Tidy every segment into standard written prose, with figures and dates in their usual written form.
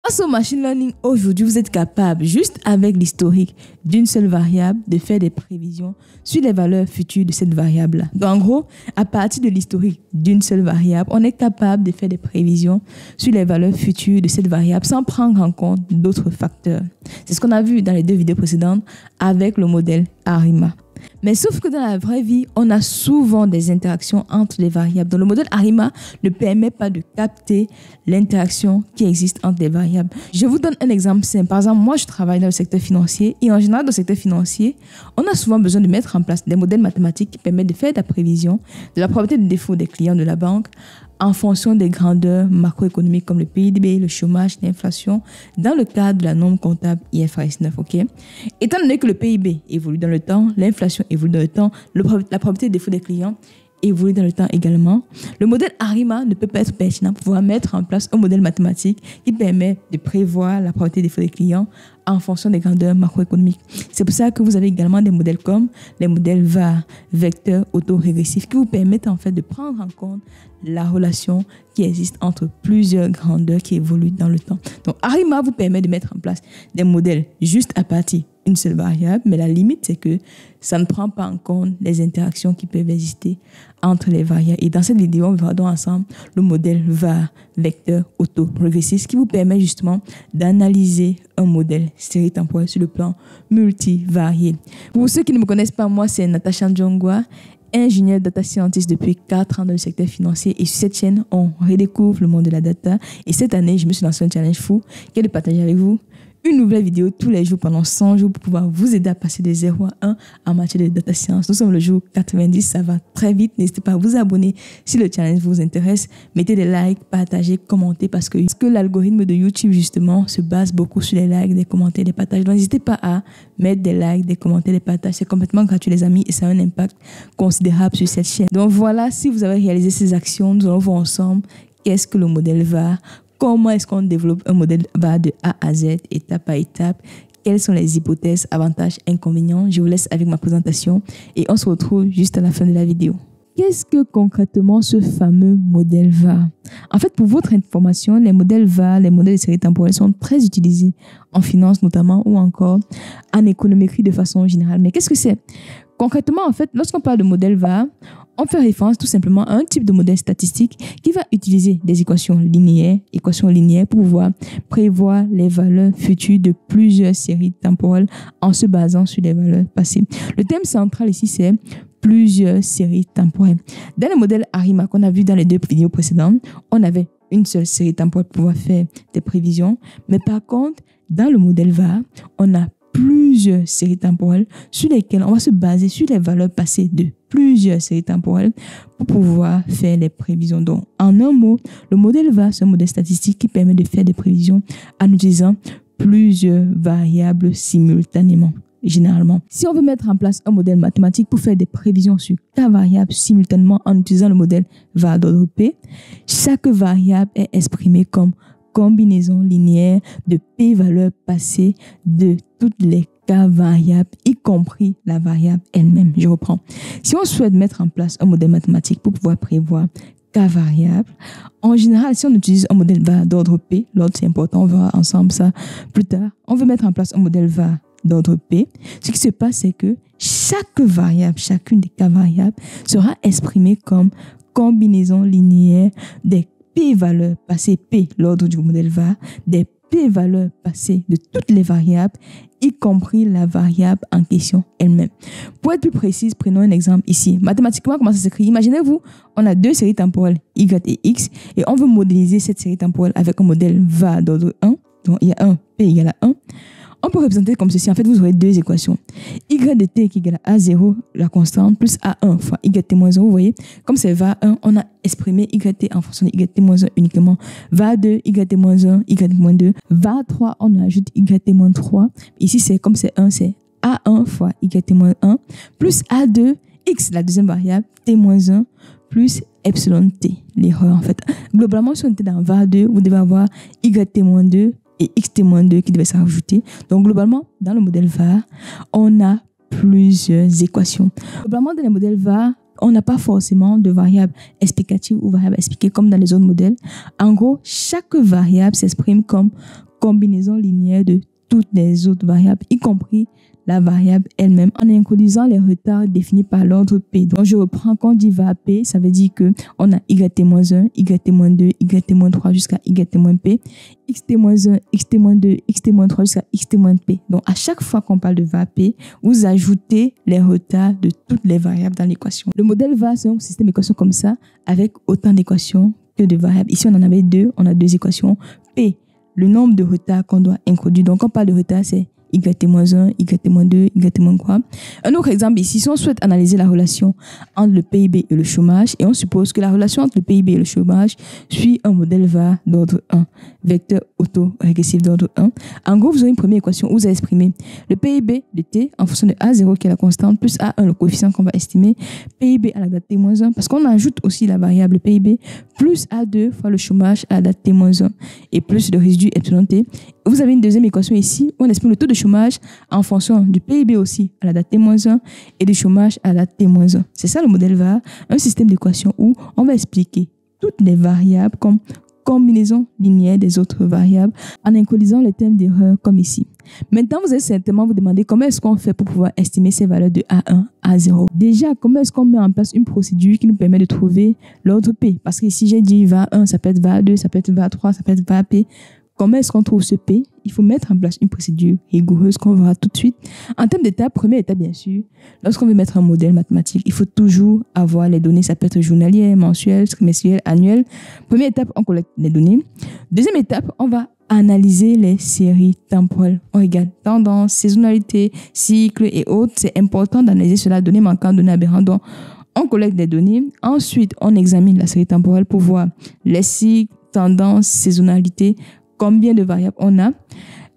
Grâce au machine learning, aujourd'hui, vous êtes capable, juste avec l'historique d'une seule variable, de faire des prévisions sur les valeurs futures de cette variable-là. Donc, en gros, à partir de l'historique d'une seule variable, on est capable de faire des prévisions sur les valeurs futures de cette variable sans prendre en compte d'autres facteurs. C'est ce qu'on a vu dans les 2 vidéos précédentes avec le modèle ARIMA. Mais sauf que dans la vraie vie, on a souvent des interactions entre les variables. Donc le modèle ARIMA ne permet pas de capter l'interaction qui existe entre les variables. Je vous donne un exemple simple. Par exemple, moi je travaille dans le secteur financier et en général dans le secteur financier, on a souvent besoin de mettre en place des modèles mathématiques qui permettent de faire de la prévision de la probabilité de défaut des clients de la banque en fonction des grandeurs macroéconomiques comme le PIB, le chômage, l'inflation, dans le cadre de la norme comptable IFRS 9. Okay? Étant donné que le PIB évolue dans le temps, l'inflation évolue dans le temps, la probabilité de défaut des clients évolue dans le temps également, le modèle ARIMA ne peut pas être pertinent pour pouvoir mettre en place un modèle mathématique qui permet de prévoir la probabilité de défaut des clients en fonction des grandeurs macroéconomiques. C'est pour ça que vous avez également des modèles comme les modèles VAR, vecteurs autorégressifs, qui vous permettent en fait de prendre en compte la relation qui existe entre plusieurs grandeurs qui évoluent dans le temps. Donc ARIMA vous permet de mettre en place des modèles juste à partir d'une seule variable, mais la limite c'est que ça ne prend pas en compte les interactions qui peuvent exister entre les variables. Et dans cette vidéo, on verra donc ensemble le modèle VAR, vecteur autorégressif, qui vous permet justement d'analyser un modèle série temporelle sur le plan multivarié. Pour ceux qui ne me connaissent pas, moi c'est Natasha Njongwa, ingénieure data scientist depuis 4 ans dans le secteur financier, et sur cette chaîne, on redécouvre le monde de la data. Et cette année, je me suis lancé un challenge fou qui est de partager avec vous une nouvelle vidéo tous les jours pendant 100 jours pour pouvoir vous aider à passer de 0 à 1 en matière de data science. Nous sommes le jour 90, ça va très vite. N'hésitez pas à vous abonner si le challenge vous intéresse. Mettez des likes, partagez, commentez parce que l'algorithme de YouTube justement se base beaucoup sur les likes, des commentaires, des partages. Donc n'hésitez pas à mettre des likes, des commentaires, des partages. C'est complètement gratuit les amis et ça a un impact considérable sur cette chaîne. Donc voilà, si vous avez réalisé ces actions, nous allons voir ensemble qu'est-ce que le modèle VAR. Comment est-ce qu'on développe un modèle VAR de A à Z, étape par étape? Quelles sont les hypothèses, avantages, inconvénients? Je vous laisse avec ma présentation et on se retrouve juste à la fin de la vidéo. Qu'est-ce que concrètement ce fameux modèle VAR? En fait, pour votre information, les modèles VAR, les modèles de série temporelle sont très utilisés en finance notamment ou encore en économétrie de façon générale. Mais qu'est-ce que c'est? Concrètement, en fait, lorsqu'on parle de modèle VAR, on fait référence tout simplement à un type de modèle statistique qui va utiliser des équations linéaires pour pouvoir prévoir les valeurs futures de plusieurs séries temporelles en se basant sur les valeurs passées. Le thème central ici, c'est plusieurs séries temporelles. Dans le modèle ARIMA qu'on a vu dans les 2 vidéos précédentes, on avait une seule série temporelle pour pouvoir faire des prévisions. Mais par contre, dans le modèle VAR, on a plusieurs séries temporelles sur lesquelles on va se baser sur les valeurs passées de plusieurs séries temporelles pour pouvoir faire les prévisions. Donc, en un mot, le modèle VAR, c'est un modèle statistique qui permet de faire des prévisions en utilisant plusieurs variables simultanément. Généralement, si on veut mettre en place un modèle mathématique pour faire des prévisions sur K variables simultanément en utilisant le modèle VAR d'ordre P, chaque variable est exprimée comme combinaison linéaire de P valeurs passées de toutes les K variables, y compris la variable elle-même. Je reprends. Si on souhaite mettre en place un modèle mathématique pour pouvoir prévoir K variables, en général, si on utilise un modèle VAR d'ordre P, l'ordre c'est important, on verra ensemble ça plus tard, on veut mettre en place un modèle VAR d'ordre P, ce qui se passe, c'est que chaque variable, chacune des K variables sera exprimée comme combinaison linéaire des P valeurs passées, P, l'ordre du modèle VAR, des P valeurs passées de toutes les variables, y compris la variable en question elle-même. Pour être plus précise, prenons un exemple ici. Mathématiquement, comment ça s'écrit? Imaginez-vous, on a 2 séries temporelles, Y et X, et on veut modéliser cette série temporelle avec un modèle VAR d'ordre 1. Donc, il y a 1, P égale à 1. On peut représenter comme ceci. En fait, vous aurez 2 équations. Y de t qui égale à A0, la constante, plus A1 fois YT-1. Vous voyez, comme c'est VAR1, on a exprimé YT en fonction de YT-1 uniquement. VAR2, YT-1, YT-2. VAR3, on ajoute YT-3. Ici, c'est comme c'est 1, c'est A1 fois YT-1 plus A2, X, la deuxième variable, T-1 plus epsilon T, l'erreur en fait. Globalement, si on était dans VAR2, vous devez avoir YT-2 et xt-2 qui devaient se rajouter. Donc, globalement, dans le modèle VAR, on a plusieurs équations. Globalement, dans les modèles VAR, on n'a pas forcément de variables explicatives ou variables expliquées comme dans les autres modèles. En gros, chaque variable s'exprime comme combinaison linéaire de toutes les autres variables, y compris la variable elle-même, en introduisant les retards définis par l'ordre P. Donc, je reprends, quand on dit va à P, ça veut dire que on a YT-1, YT-2, YT-3 jusqu'à YT-P, XT-1, XT-2, XT-3 jusqu'à XT-P. Donc, à chaque fois qu'on parle de va à P, vous ajoutez les retards de toutes les variables dans l'équation. Le modèle va, c'est un système d'équations comme ça, avec autant d'équations que de variables. Ici, on en avait deux, on a deux équations. P, le nombre de retards qu'on doit introduire. Donc, quand on parle de retard, c'est YT-1, YT-2, YT-3. Un autre exemple ici, si on souhaite analyser la relation entre le PIB et le chômage, et on suppose que la relation entre le PIB et le chômage suit un modèle VAR d'ordre 1, vecteur auto-régressif d'ordre 1. En gros, vous avez une première équation où vous allez exprimer le PIB de T en fonction de A0 qui est la constante, plus A1, le coefficient qu'on va estimer, PIB à la date T-1, parce qu'on ajoute aussi la variable PIB, plus A2 fois le chômage à la date T-1, et plus le résidu epsilon T. Vous avez une deuxième équation ici où on exprime le taux de chômage en fonction du PIB aussi à la date T-1 et du chômage à la date T-1. C'est ça le modèle VAR, un système d'équations où on va expliquer toutes les variables comme combinaison linéaire des autres variables en introduisant les termes d'erreur comme ici. Maintenant, vous allez certainement vous demander comment est-ce qu'on fait pour pouvoir estimer ces valeurs de A1 à A0. Déjà, comment est-ce qu'on met en place une procédure qui nous permet de trouver l'ordre P? Parce que ici, j'ai dit VA1, ça peut être VA2, ça peut être VA3, ça peut être VAP. Comment est-ce qu'on trouve ce P? Il faut mettre en place une procédure rigoureuse qu'on verra tout de suite. En termes d'étape, première étape, bien sûr, lorsqu'on veut mettre un modèle mathématique, il faut toujours avoir les données. Ça peut être journalier, mensuel, trimestriel, annuel. Première étape, on collecte les données. Deuxième étape, on va analyser les séries temporelles. On regarde tendance, saisonnalité, cycle et autres. C'est important d'analyser cela, données manquantes, données aberrantes. Donc, on collecte des données. Ensuite, on examine la série temporelle pour voir les cycles, tendances, saisonnalité, combien de variables on a.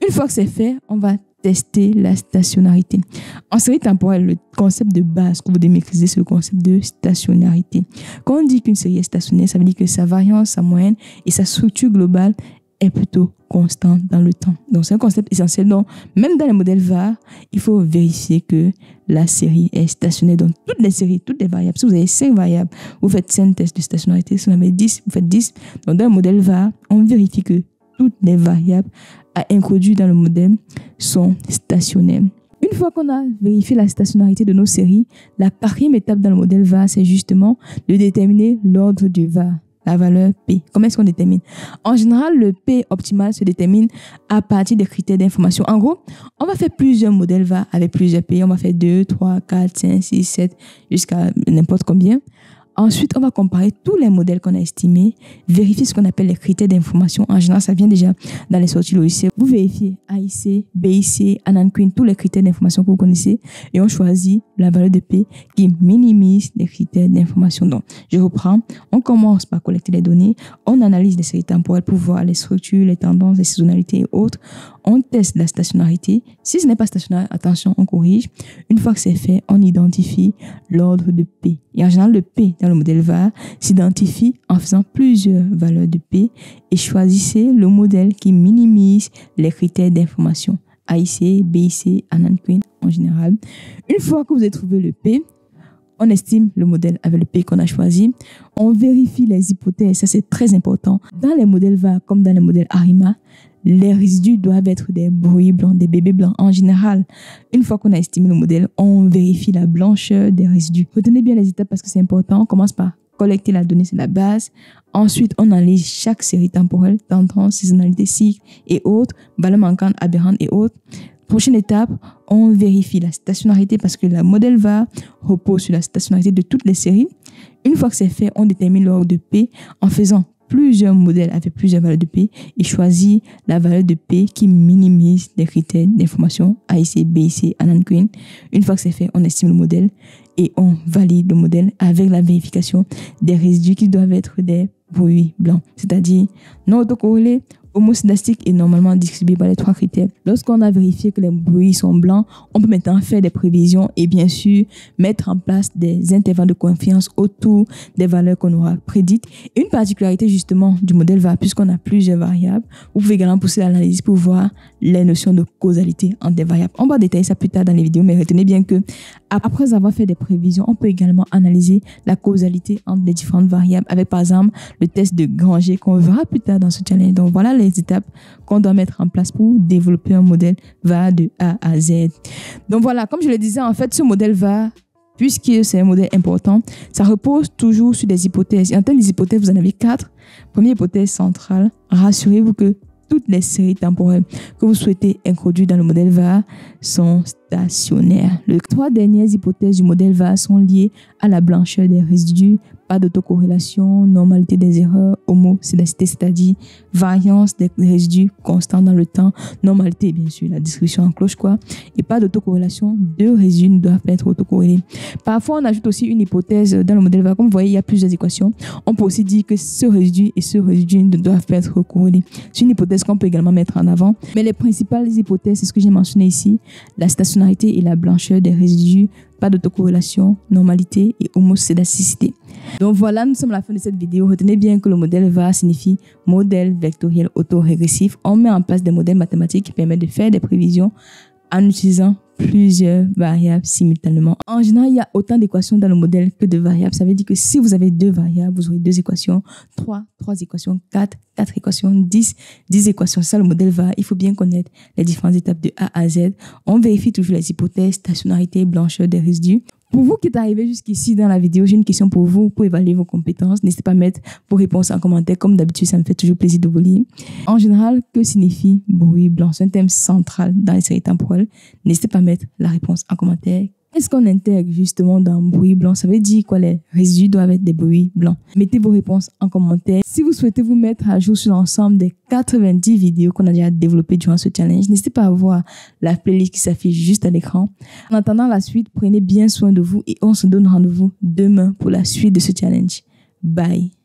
Une fois que c'est fait, on va tester la stationnarité. En série temporelle, le concept de base que vous devez maîtriser, c'est le concept de stationnarité. Quand on dit qu'une série est stationnaire, ça veut dire que sa variance, sa moyenne et sa structure globale est plutôt constante dans le temps. Donc, c'est un concept essentiel. Donc, même dans les modèles VAR, il faut vérifier que la série est stationnaire. Donc, toutes les séries, toutes les variables. Si vous avez 5 variables, vous faites 5 tests de stationnarité. Si vous en avez 10, vous faites 10. Donc, dans le modèle VAR, on vérifie que toutes les variables à introduire dans le modèle sont stationnaires. Une fois qu'on a vérifié la stationnarité de nos séries, la quatrième étape dans le modèle VAR, c'est justement de déterminer l'ordre du VAR, la valeur P. Comment est-ce qu'on détermine? En général, le P optimal se détermine à partir des critères d'information. En gros, on va faire plusieurs modèles VAR avec plusieurs P. On va faire 2, 3, 4, 5, 6, 7, jusqu'à n'importe combien. Ensuite, on va comparer tous les modèles qu'on a estimés, vérifier ce qu'on appelle les critères d'information. En général, ça vient déjà dans les sorties logicielles. Vous vérifiez AIC, BIC, Ananquin, tous les critères d'information que vous connaissez et on choisit la valeur de P qui minimise les critères d'information. Donc, je reprends. On commence par collecter les données. On analyse les séries temporelles pour voir les structures, les tendances, les saisonnalités et autres. On teste la stationnarité. Si ce n'est pas stationnaire, attention, on corrige. Une fois que c'est fait, on identifie l'ordre de P. Et en général, le P dans le modèle VAR s'identifie en faisant plusieurs valeurs de P et choisissez le modèle qui minimise les critères d'information. AIC, BIC, Ananquin en général. Une fois que vous avez trouvé le P, on estime le modèle avec le P qu'on a choisi. On vérifie les hypothèses, ça c'est très important. Dans les modèles VAR comme dans les modèles ARIMA, les résidus doivent être des bruits blancs, des bébés blancs. En général, une fois qu'on a estimé le modèle, on vérifie la blancheur des résidus. Retenez bien les étapes parce que c'est important. On commence par collecter la donnée, c'est la base. Ensuite, on analyse chaque série temporelle, tendance, saisonnalité, cycle et autres, valeurs manquantes, aberrantes et autres. Prochaine étape, on vérifie la stationnarité parce que le modèle VAR repose sur la stationnarité de toutes les séries. Une fois que c'est fait, on détermine l'ordre de P en faisant plusieurs modèles avec plusieurs valeurs de P et choisit la valeur de P qui minimise les critères d'information AIC, BIC, Ananquin. Une fois que c'est fait, on estime le modèle et on valide le modèle avec la vérification des résidus qui doivent être des bruits blancs, c'est-à-dire non autocorrélés, homoscédastique est normalement distribué par les 3 critères. Lorsqu'on a vérifié que les bruits sont blancs, on peut maintenant faire des prévisions et bien sûr mettre en place des intervalles de confiance autour des valeurs qu'on aura prédites. Et une particularité justement du modèle VAR, puisqu'on a plusieurs variables, vous pouvez également pousser l'analyse pour voir les notions de causalité entre des variables. On va détailler ça plus tard dans les vidéos, mais retenez bien que après avoir fait des prévisions, on peut également analyser la causalité entre les différentes variables avec par exemple le test de Granger qu'on verra plus tard dans ce challenge. Donc voilà les les étapes qu'on doit mettre en place pour développer un modèle VAR de A à Z. Donc voilà, comme je le disais, en fait, ce modèle VAR, puisque c'est un modèle important, ça repose toujours sur des hypothèses. Et en termes des hypothèses, vous en avez 4. Première hypothèse centrale, rassurez-vous que toutes les séries temporelles que vous souhaitez introduire dans le modèle VAR sont stationnaires. Les 3 dernières hypothèses du modèle VAR sont liées à la blancheur des résidus, pas d'autocorrélation, normalité des erreurs, homocédacité, c'est-à-dire variance des résidus constants dans le temps, normalité, bien sûr, la description en cloche, quoi, et pas d'autocorrélation, 2 résidus ne doivent pas être autocorrélés. Parfois, on ajoute aussi une hypothèse dans le modèle VAR. Comme vous voyez, il y a plusieurs équations. On peut aussi dire que ce résidu et ce résidu ne doivent pas être corrélés. C'est une hypothèse qu'on peut également mettre en avant. Mais les principales hypothèses, c'est ce que j'ai mentionné ici, la stationnarité et la blancheur des résidus, pas d'autocorrélation, normalité et homocédacité. Donc voilà, nous sommes à la fin de cette vidéo. Retenez bien que le modèle VAR signifie modèle vectoriel autorégressif. On met en place des modèles mathématiques qui permettent de faire des prévisions en utilisant plusieurs variables simultanément. En général, il y a autant d'équations dans le modèle que de variables. Ça veut dire que si vous avez 2 variables, vous aurez 2 équations, 3 équations, 4 équations, 10 équations. C'est ça le modèle VAR. Il faut bien connaître les différentes étapes de A à Z. On vérifie toujours les hypothèses, stationnarité, blancheur des résidus. Pour vous qui êtes arrivé jusqu'ici dans la vidéo, j'ai une question pour vous pour évaluer vos compétences. N'hésitez pas à mettre vos réponses en commentaire. Comme d'habitude, ça me fait toujours plaisir de vous lire. En général, que signifie bruit blanc? C'est un thème central dans les séries temporelles. N'hésitez pas à mettre la réponse en commentaire. Qu'est-ce qu'on intègre justement dans bruit blanc? Ça veut dire quoi? Les résidus doivent être des bruits blancs. Mettez vos réponses en commentaire. Si vous souhaitez vous mettre à jour sur l'ensemble des 90 vidéos qu'on a déjà développées durant ce challenge, n'hésitez pas à voir la playlist qui s'affiche juste à l'écran. En attendant la suite, prenez bien soin de vous et on se donne rendez-vous demain pour la suite de ce challenge. Bye!